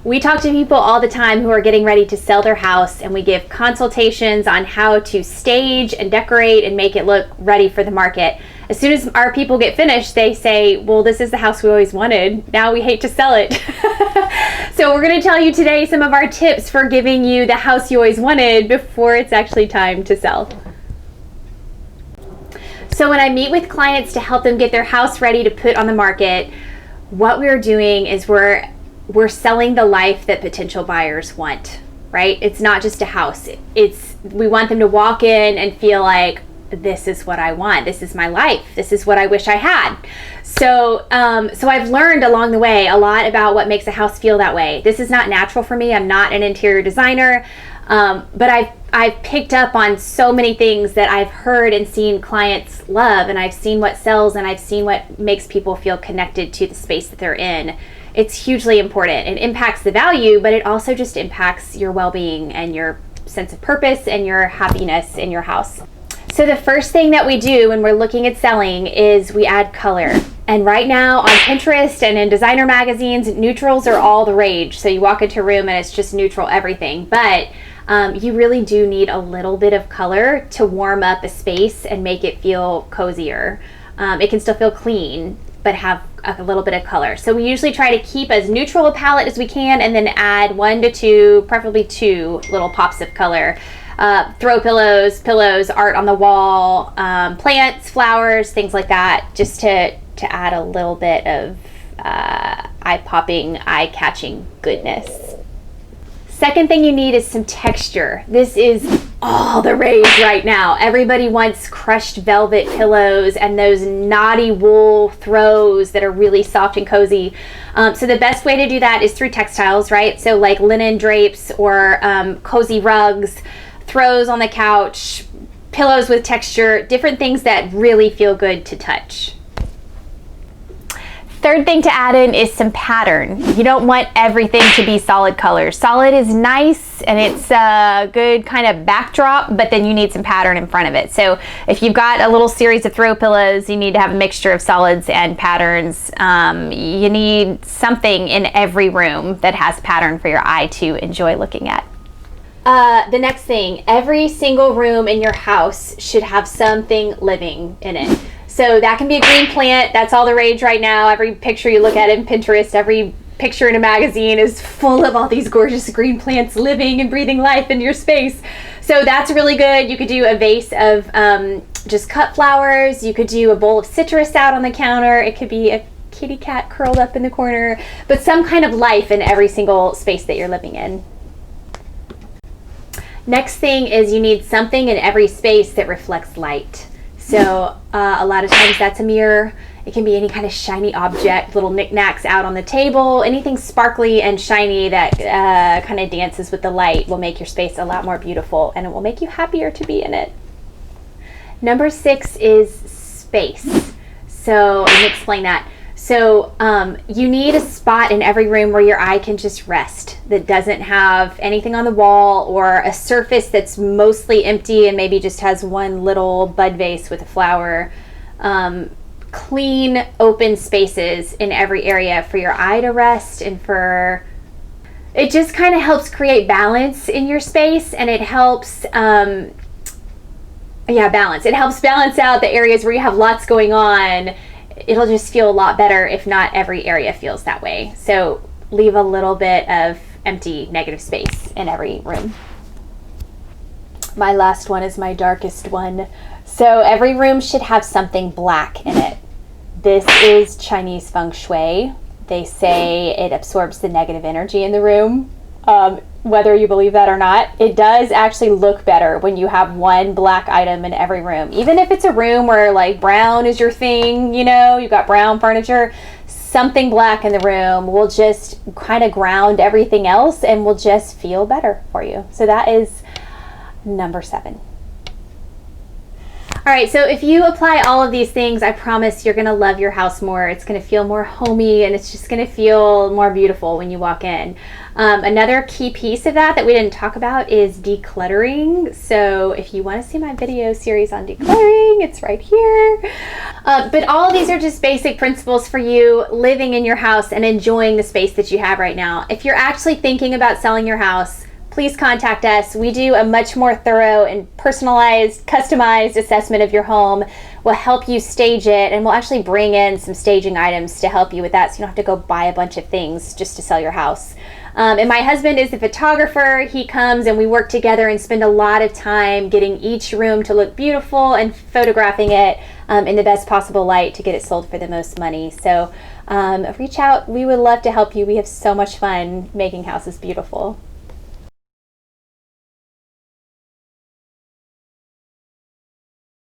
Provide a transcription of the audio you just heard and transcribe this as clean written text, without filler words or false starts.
We talk to people all the time who are getting ready to sell their house, and we give consultations on how to stage and decorate and make it look ready for the market. As soon as our people get finished, they say, well, this is the house we always wanted. Now we hate to sell it. So we're going to tell you today some of our tips for giving you the house you always wanted before it's actually time to sell. So when I meet with clients to help them get their house ready to put on the market, what we're doing is we're selling the life that potential buyers want, right? It's not just a house. We want them to walk in and feel like, this is what I want. This is my life. This is what I wish I had. So I've learned along the way a lot about what makes a house feel that way. This is not natural for me. I'm not an interior designer, but I've picked up on so many things that I've heard and seen clients love, and I've seen what sells, and I've seen what makes people feel connected to the space that they're in. It's hugely important. It impacts the value, but it also just impacts your well-being and your sense of purpose and your happiness in your house. So the first thing that we do when we're looking at selling is we add color. And right now on Pinterest and in designer magazines, neutrals are all the rage. So you walk into a room and it's just neutral everything. But you really do need a little bit of color to warm up a space and make it feel cozier. It can still feel clean, but have a little bit of color. So we usually try to keep as neutral a palette as we can, and then add 1 to 2, preferably 2 little pops of color. Throw pillows, art on the wall, plants, flowers, things like that, just to add a little bit of eye-popping, eye-catching goodness. Second thing you need is some texture. This is all the rage right now. Everybody wants crushed velvet pillows and those naughty wool throws that are really soft and cozy. So the best way to do that is through textiles, right? So like linen drapes or cozy rugs, throws on the couch, pillows with texture, different things that really feel good to touch. Third thing to add in is some pattern. You don't want everything to be solid colors. Solid is nice and it's a good kind of backdrop, but then you need some pattern in front of it. So if you've got a little series of throw pillows, you need to have a mixture of solids and patterns. You need something in every room that has pattern for your eye to enjoy looking at. The next thing, every single room in your house should have something living in it. So that can be a green plant. That's all the rage right now. Every picture you look at in Pinterest, every picture in a magazine is full of all these gorgeous green plants living and breathing life in your space. So that's really good. You could do a vase of just cut flowers. You could do a bowl of citrus out on the counter. It could be a kitty cat curled up in the corner, but some kind of life in every single space that you're living in. Next thing is you need something in every space that reflects light. So a lot of times that's a mirror. It can be any kind of shiny object, little knickknacks out on the table, anything sparkly and shiny that kind of dances with the light will make your space a lot more beautiful, and it will make you happier to be in it. Number 6 is space. So let me explain that. So you need a spot in every room where your eye can just rest, that doesn't have anything on the wall or a surface that's mostly empty and maybe just has one little bud vase with a flower. Clean, open spaces in every area for your eye to rest, and it just kind of helps create balance in your space, and it helps balance. It helps balance out the areas where you have lots going on. It'll just feel a lot better if not every area feels that way. So leave a little bit of empty, negative space in every room. My last one is my darkest one. So every room should have something black in it. This is Chinese feng shui. They say it absorbs the negative energy in the room. Whether you believe that or not, it does actually look better when you have one black item in every room. Even if it's a room where like brown is your thing, you know, you've got brown furniture, something black in the room will just kind of ground everything else and will just feel better for you. So that is number 7. All right, so if you apply all of these things, I promise you're gonna love your house more. It's gonna feel more homey, and it's just gonna feel more beautiful when you walk in. Another key piece of that we didn't talk about is decluttering. So if you wanna see my video series on decluttering, it's right here. But all of these are just basic principles for you living in your house and enjoying the space that you have right now. If you're actually thinking about selling your house, please contact us. We do a much more thorough and personalized, customized assessment of your home. We'll help you stage it, and we'll actually bring in some staging items to help you with that, so you don't have to go buy a bunch of things just to sell your house. And my husband is the photographer. He comes and we work together and spend a lot of time getting each room to look beautiful and photographing it in the best possible light to get it sold for the most money. So reach out. We would love to help you. We have so much fun making houses beautiful.